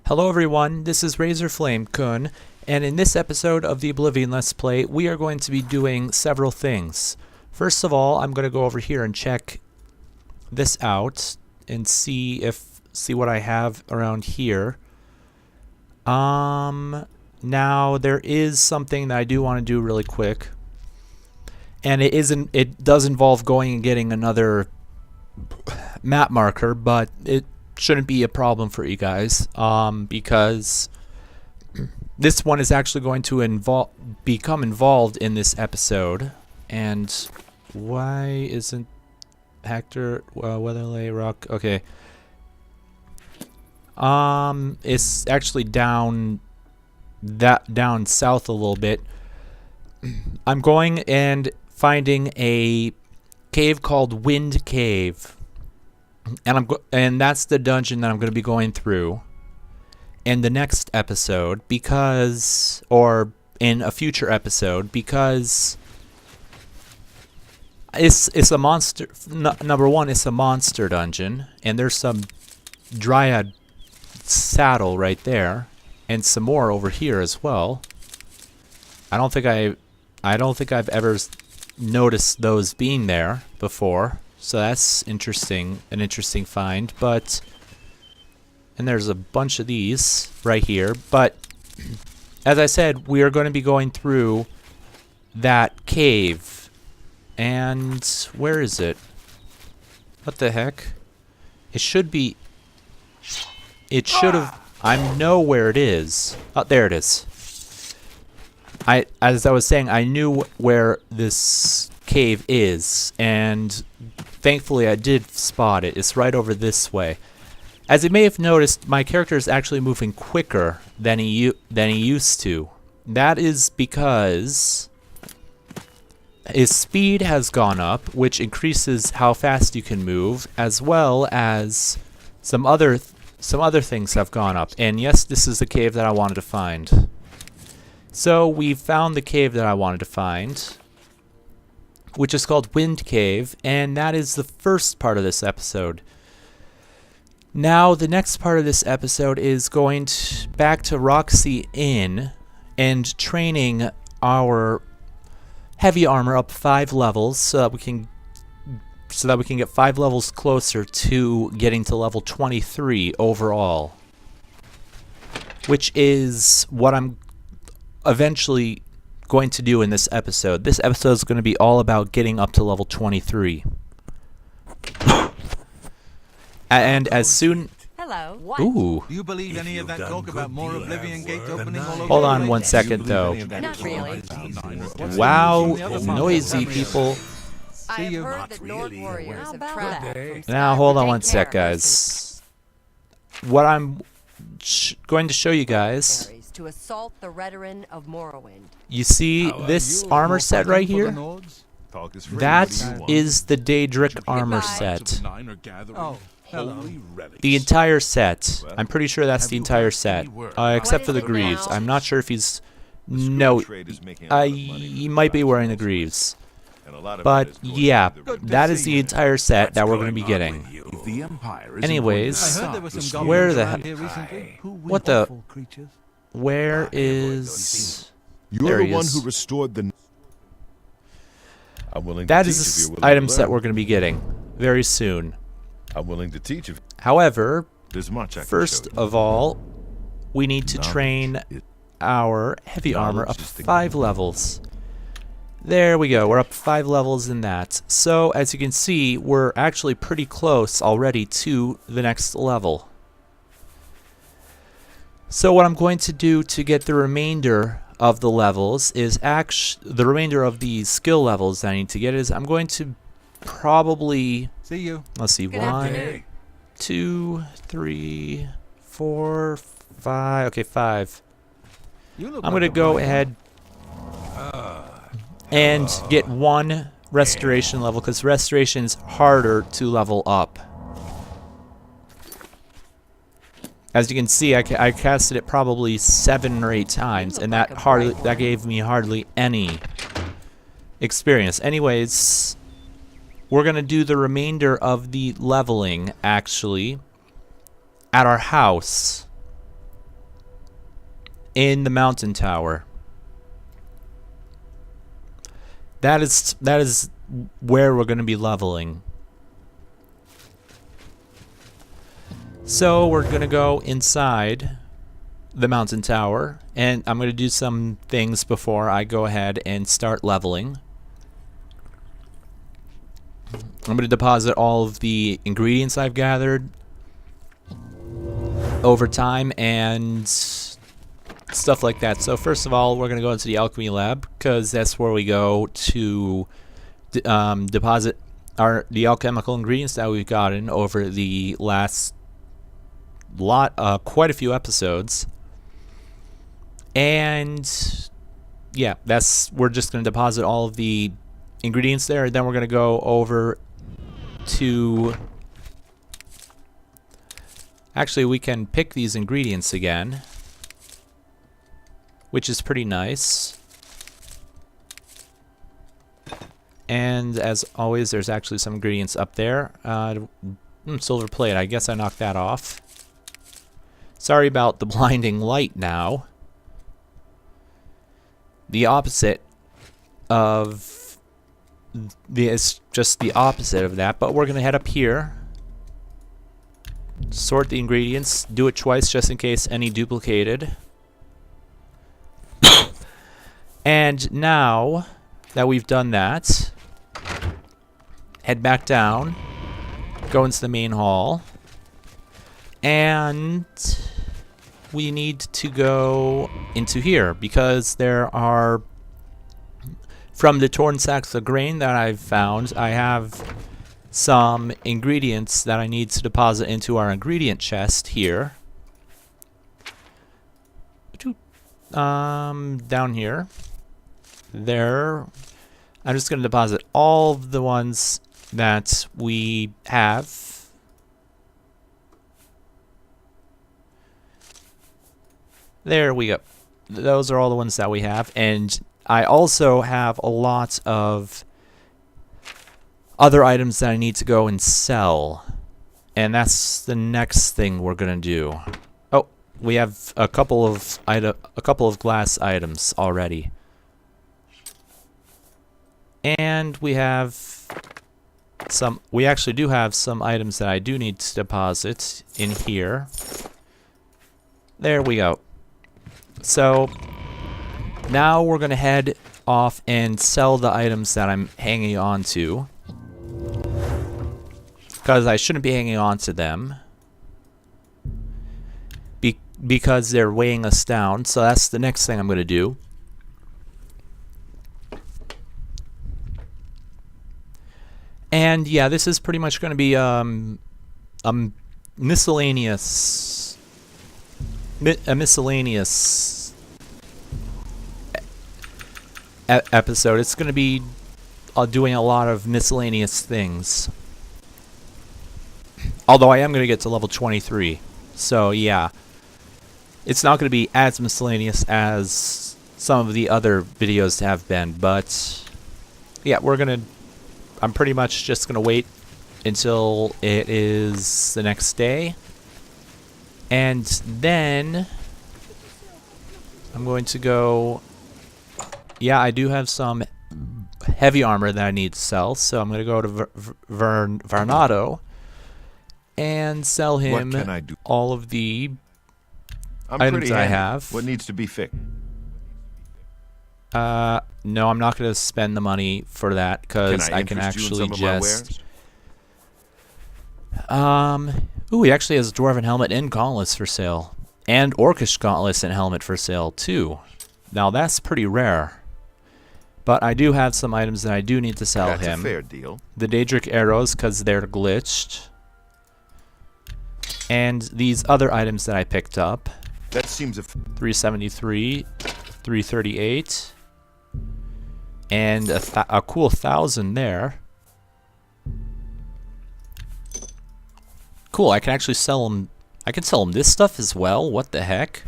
Hello everyone, this is Razorflamekun, and in this episode of the Oblivion Let's Play, we are going to be doing several things. First of all, I'm going to go over here and check this out and see what I have around here. Now there is something that I do want to do really quick, and it does involve going and getting another map marker, but it shouldn't be a problem for you guys, because this one is actually going to become involved in this episode. And why isn't Hector Weatherlay Rock? Okay. It's actually down south a little bit. I'm going and finding a cave called Wind Cave. And that's the dungeon that I'm going to be going through in the next episode, or in a future episode, because it's a monster. Number one, it's a monster dungeon, and there's some dryad saddle right there, and some more over here as well. I don't think I've ever noticed those being there before. So that's interesting, an interesting find, and there's a bunch of these right here, but as I said, we are going to be going through that cave. And where is it? What the heck? It should have, I know where it is. Oh, there it is. As I was saying, I knew where this cave is, and thankfully I did spot it. It's right over this way. As you may have noticed, my character is actually moving quicker than he used to. That is because his speed has gone up, which increases how fast you can move, as well as some other things have gone up. And yes, this is the cave that I wanted to find. So we found the cave that I wanted to find, which is called Wind Cave, and that is the first part of this episode. Now, the next part of this episode is going back to Roxy Inn and training our heavy armor up 5 levels so that we can get 5 levels closer to getting to level 23 overall, which is what I'm eventually going to do in this episode. This episode is going to be all about getting up to level 23. And as soon... Hello. What? Ooh. Do you believe any of that talk about more Oblivion Gates opening all over? Hold on one second, though. Not really. Wow, noisy people. I've heard that Nord warriors have traveled. Now, hold on one sec, guys. What I'm going to show you guys... to assault the Redarin of Morrowind. You see this armor set right here? That is the Daedric armor set. Oh, The entire set. I'm pretty sure that's the entire set, except for the greaves. I'm not sure if he's... No, he might be wearing the greaves. But yeah, that is the entire set that we're going to be getting. Anyways, where the heck? What the... Where is... You're the one who restored the... I'm willing to that teach is if you're the willing item to set learn. we're going to be getting very soon. I'm willing to teach if However, there's much I can first show you. of all, we need to train our heavy armor up 5 levels. There we go. We're up 5 levels in that. So, as you can see, we're actually pretty close already to the next level. So what I'm going to do to get the remainder of the levels is the remainder of the skill levels that I need to get is I'm going to probably... see you. Let's see, 1, 2, 3, 4, 5. Okay, 5. I'm going to go ahead and get 1 restoration level, because restoration is harder to level up. As you can see, I casted it probably 7 or 8 times, and that gave me hardly any experience. Anyways, we're going to do the remainder of the leveling, actually, at our house. in the mountain tower. That is where we're going to be leveling. So we're going to go inside the mountain tower, and I'm going to do some things before I go ahead and start leveling. I'm going to deposit all of the ingredients I've gathered over time and stuff like that. So first of all, we're going to go into the alchemy lab, because that's where we go to deposit the alchemical ingredients that we've gotten over the last quite a few episodes. And yeah, we're just going to deposit all of the ingredients there, and then we're going to go over to, actually we can pick these ingredients again, which is pretty nice. And as always, there's actually some ingredients up there. Silver plate, I guess I knocked that off. Sorry about the blinding light now. The opposite of it's just the opposite of that, but we're gonna head up here, sort the ingredients, do it twice just in case any duplicated. And now that we've done that, head back down, go into the main hall, and we need to go into here, because there are, from the torn sacks of grain that I've found, I have some ingredients that I need to deposit into our ingredient chest here. Down here. There. I'm just going to deposit all of the ones that we have. There we go. Those are all the ones that we have. And I also have a lot of other items that I need to go and sell. And that's the next thing we're going to do. Oh, we have a couple of glass items already. And we have we actually do have some items that I do need to deposit in here. There we go. So now we're going to head off and sell the items that I'm hanging on to, because I shouldn't be hanging on to them because they're weighing us down. So that's the next thing I'm going to do. And yeah, this is pretty much going to be a miscellaneous episode. It's going to be doing a lot of miscellaneous things. Although I am going to get to level 23. So yeah, it's not going to be as miscellaneous as some of the other videos have been. But yeah, I'm pretty much just going to wait until it is the next day. And then I'm going to go. Yeah, I do have some heavy armor that I need to sell, so I'm going to go to Varnado and sell him all of the items I have. What needs to be fixed? No, I'm not going to spend the money for that, because I can actually just. Ooh, he actually has a Dwarven helmet and gauntlets for sale. And Orcish gauntlets and helmet for sale, too. Now, that's pretty rare. But I do have some items that I do need to sell him. That's a fair deal. The Daedric arrows, because they're glitched. And these other items that I picked up. That seems 373, 338. And a cool 1,000 there. Cool, I can actually sell them. I can sell them this stuff as well. What the heck?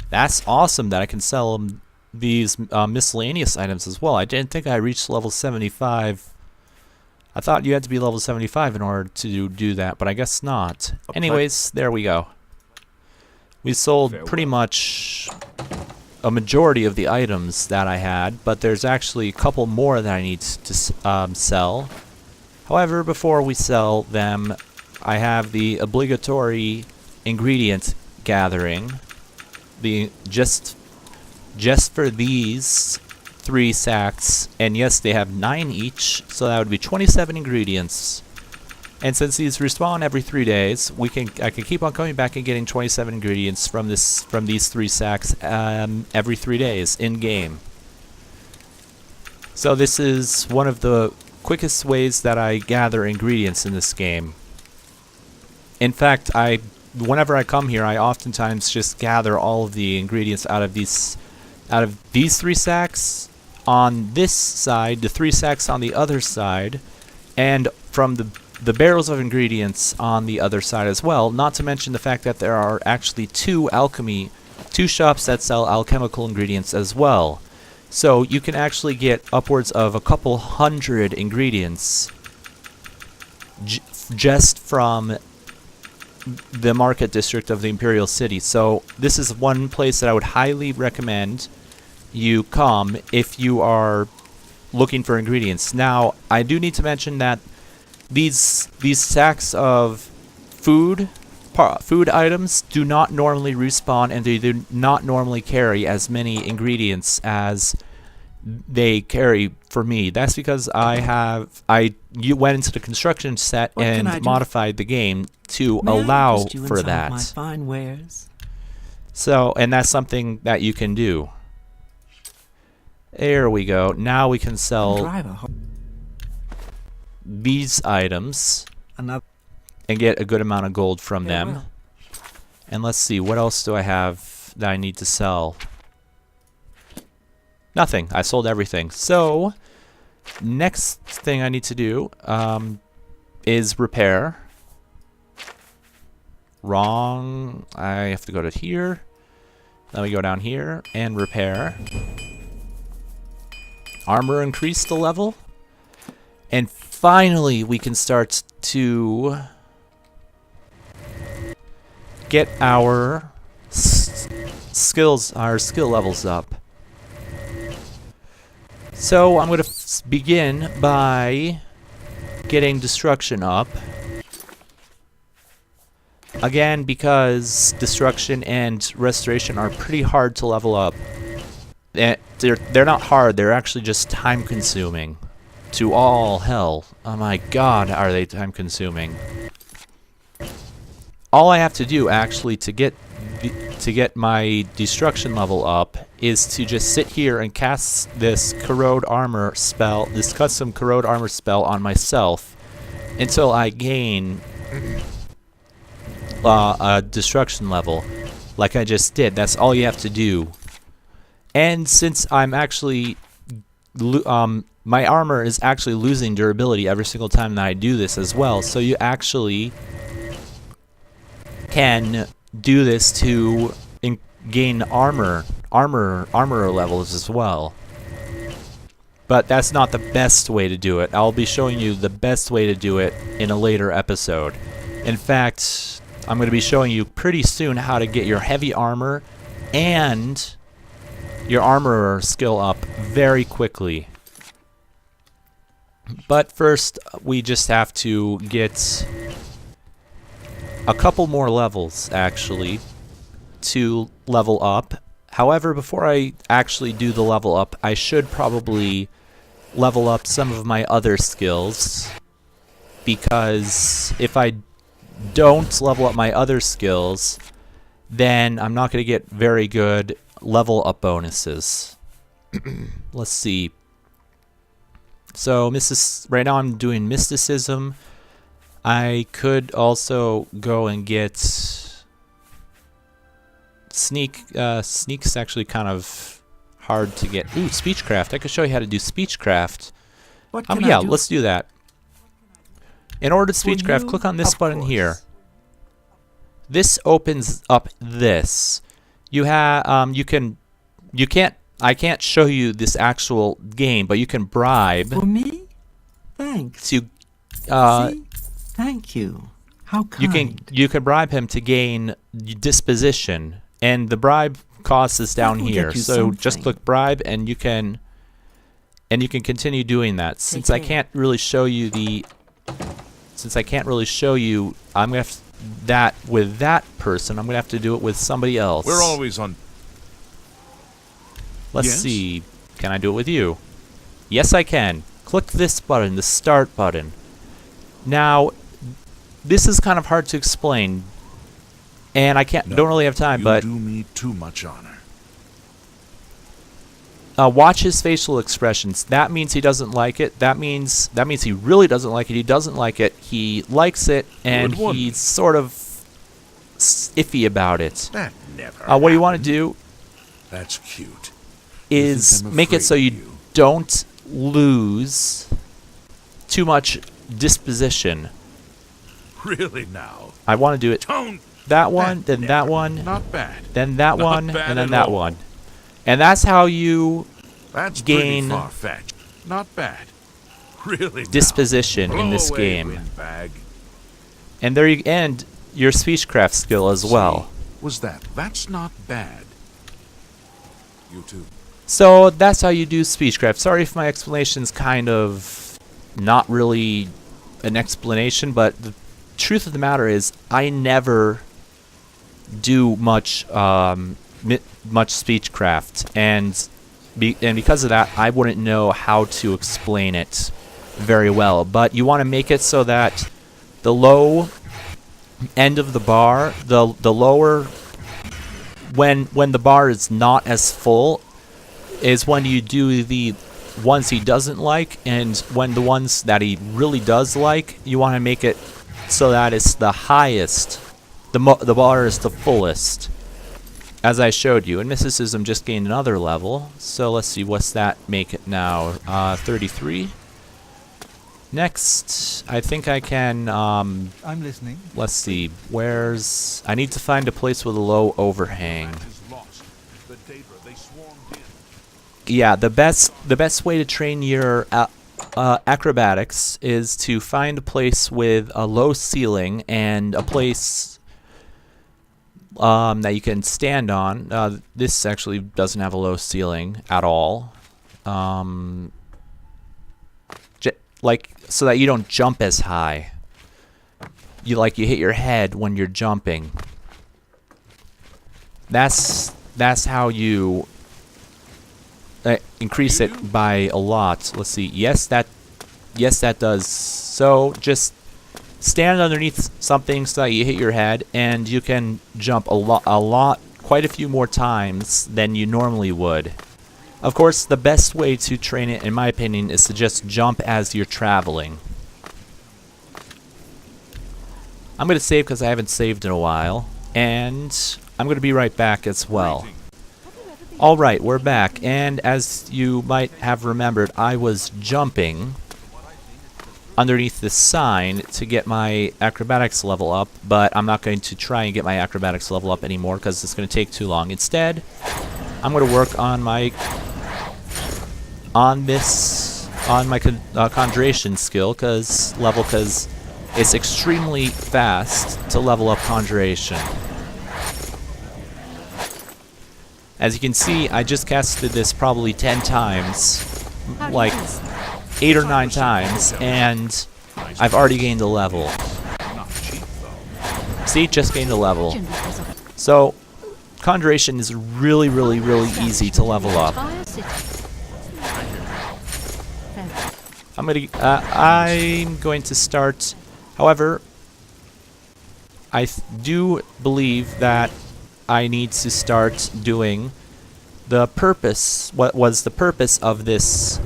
That's awesome that I can sell them these miscellaneous items as well. I didn't think I reached level 75. I thought you had to be level 75 in order to do that, but I guess not. Anyways, there we go. We sold pretty much a majority of the items that I had, but there's actually a couple more that I need to sell. However, before we sell them, I have the obligatory ingredient gathering. Just for these 3 sacks, and yes, they have 9 each, so that would be 27 ingredients. And since these respawn every 3 days, I can keep on coming back and getting 27 ingredients from these 3 sacks every 3 days in game. So this is one of the quickest ways that I gather ingredients in this game. In fact, whenever I come here, I oftentimes just gather all of the ingredients out of these 3 sacks on this side, the 3 sacks on the other side, and from the barrels of ingredients on the other side as well, not to mention the fact that there are actually 2 shops that sell alchemical ingredients as well. So you can actually get upwards of a couple hundred ingredients just from the market district of the Imperial City. So this is one place that I would highly recommend you come if you are looking for ingredients. Now, I do need to mention that these sacks of food items do not normally respawn, and they do not normally carry as many ingredients as they carry for me. That's because I went into the construction set and modified the game to allow for that. My fine wares? So, and that's something that you can do. There we go. Now we can sell these items and get a good amount of gold from them. And let's see, what else do I have that I need to sell? Nothing. I sold everything. So, next thing I need to do is repair. Wrong. I have to go to here. Then we go down here and repair. Armor increase the level. And finally, we can start to get our skill levels up. So I'm going to begin by getting destruction up. Again, because destruction and restoration are pretty hard to level up. They're not hard, they're actually just time consuming. To all hell. Oh my god, are they time consuming. All I have to do actually to get my destruction level up is to just sit here and cast this corrode armor spell, this custom corrode armor spell on myself until I gain a destruction level like I just did. That's all you have to do. And since I'm actually my armor is actually losing durability every single time that I do this as well, so you actually can do this to gain armor levels as well. But that's not the best way to do it. I'll be showing you the best way to do it in a later episode. In fact, I'm going to be showing you pretty soon how to get your heavy armor and your armorer skill up very quickly. But first, we just have to get a couple more levels, actually, to level up. However, before I actually do the level up, I should probably level up some of my other skills, because if I don't level up my other skills, then I'm not going to get very good level up bonuses. Let's see. So right now I'm doing mysticism. I could also go and get sneak. Sneak's actually kind of hard to get. Ooh, speechcraft. I could show you how to do speechcraft. Yeah, let's do that. In order to speechcraft, click on this button here. This opens up this. I can't show you this actual game, but you can bribe. For me? Thanks. To See? Thank you. How You kind. can bribe him to gain disposition, and the bribe cost is down will get here. you So just something. click bribe, and you can continue doing that. Since I can't really show you I'm gonna have that with that person. I'm gonna have to do it with somebody else. We're always on. Let's Yes? see. Can I do it with you? Yes, I can. Click this button, the start button. Now, this is kind of hard to explain, and I don't really have time. You But do me too much honor. watch his facial expressions. That means he doesn't like it. That means he really doesn't like it. He doesn't like it. He likes it, and Good one. he's sort of iffy about it. That never. What you want to do That's cute. is I'm make it so afraid you of you. don't lose too much disposition. Really now. I want to do it Don't. that one, then that one, Not bad. then that Not one, bad and then at that all. one. And that's how you That's gain pretty far-fetched. Not bad. Really now. disposition in Blow this away, game. windbag. And there you end your speechcraft skill as well. See, was that? That's not bad. You too. So that's how you do speechcraft. Sorry if my explanation's kind of not really an explanation, but the truth of the matter is I never do much much speechcraft, and because of that, I wouldn't know how to explain it very well. But you want to make it so that the low end of the bar, the lower, when the bar is not as full, is when you do the ones he doesn't like, and when the ones that he really does like, you want to make it so that it's the highest, the bar is the fullest, as I showed you. And mysticism just gained another level, so let's see, what's that make it now? 33. Next, I think I can, I'm listening. let's see, I need to find a place with a low overhang. Is lost. The Daedra, they swarmed in. Yeah, the best way to train your acrobatics is to find a place with a low ceiling and a place that you can stand on. This actually doesn't have a low ceiling at all. So that you don't jump as high. You hit your head when you're jumping. That's how you increase it by a lot. Let's see. Yes, that does. So just stand underneath something so that you hit your head, and you can jump quite a few more times than you normally would. Of course, the best way to train it, in my opinion, is to just jump as you're traveling. I'm going to save because I haven't saved in a while, and I'm going to be right back as well. Alright, we're back, and as you might have remembered, I was jumping underneath this sign to get my acrobatics level up, but I'm not going to try and get my acrobatics level up anymore because it's going to take too long. Instead, I'm going to work on my conjuration skill, because it's extremely fast to level up conjuration. As you can see, I just casted this probably 10 times, like 8 or 9 times, and I've already gained a level. See, just gained a level. So, conjuration is really, really, really easy to level up. I'm going to start. However, I do believe that I need to start doing what was the purpose of this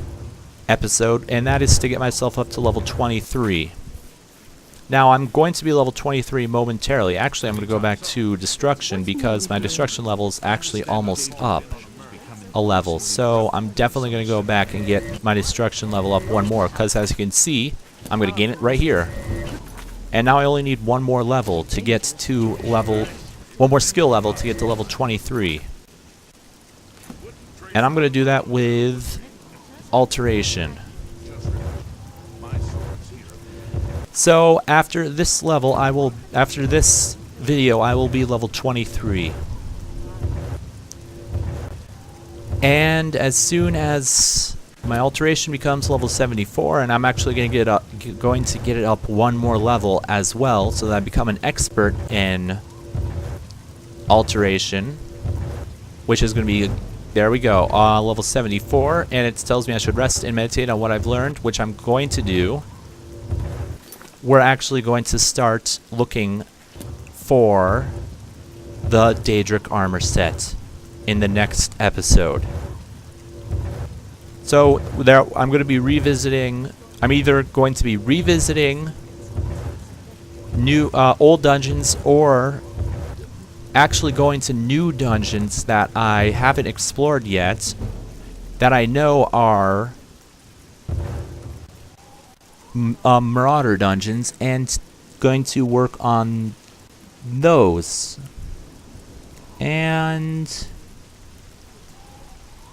episode, and that is to get myself up to level 23. Now, I'm going to be level 23 momentarily. Actually, I'm going to go back to destruction because my destruction level is actually almost up a level. So I'm definitely going to go back and get my destruction level up one more, because as you can see, I'm going to gain it right here. And now I only need one more level to get to one more skill level to get to level 23. And I'm going to do that with alteration. So after this level, after this video, I will be level 23. And as soon as my alteration becomes level 74, and I'm actually going to get it up one more level as well, so that I become an expert in alteration, which is going to be, there we go, level 74, and it tells me I should rest and meditate on what I've learned, which I'm going to do. We're actually going to start looking for the Daedric armor set in the next episode. So there, I'm going to be revisiting. I'm either going to be revisiting new old dungeons, or actually going to new dungeons that I haven't explored yet, that I know are Marauder dungeons, and going to work on those. And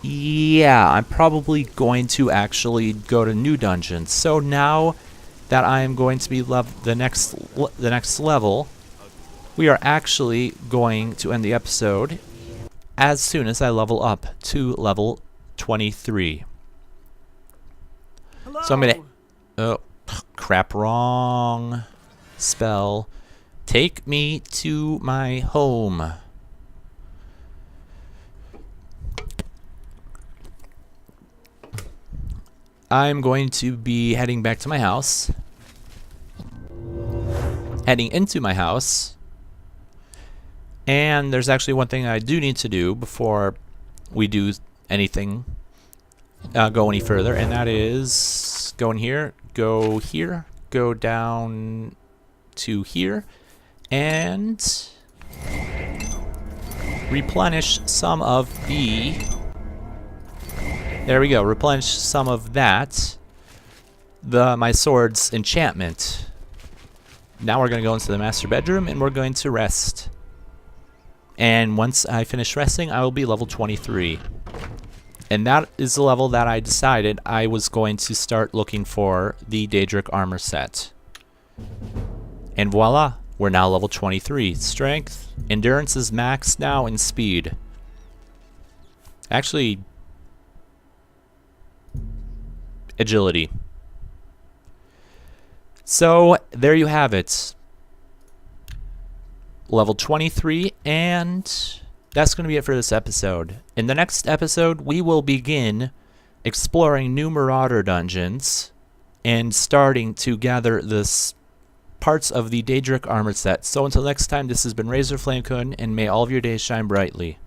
yeah, I'm probably going to actually go to new dungeons. So now that I am going to be the next level, we are actually going to end the episode as soon as I level up to level 23. Hello? So I'm gonna, oh crap, wrong spell. Take me to my home. I'm going to be heading back to my house. Heading into my house. And there's actually one thing I do need to do before we do anything, go any further, and that is go in here, go here, go down to here, and replenish some of the... There we go, replenish some of that, my sword's enchantment. Now we're going to go into the master bedroom and we're going to rest. And once I finish resting, I will be level 23. And that is the level that I decided I was going to start looking for the Daedric armor set. And voila, we're now level 23. Strength, endurance is maxed now, and speed. Actually, agility. So there you have it. Level 23, and that's going to be it for this episode. In the next episode, we will begin exploring new Marauder dungeons and starting to gather the parts of the Daedric armor set. So until next time, this has been Razorflamekun, and may all of your days shine brightly.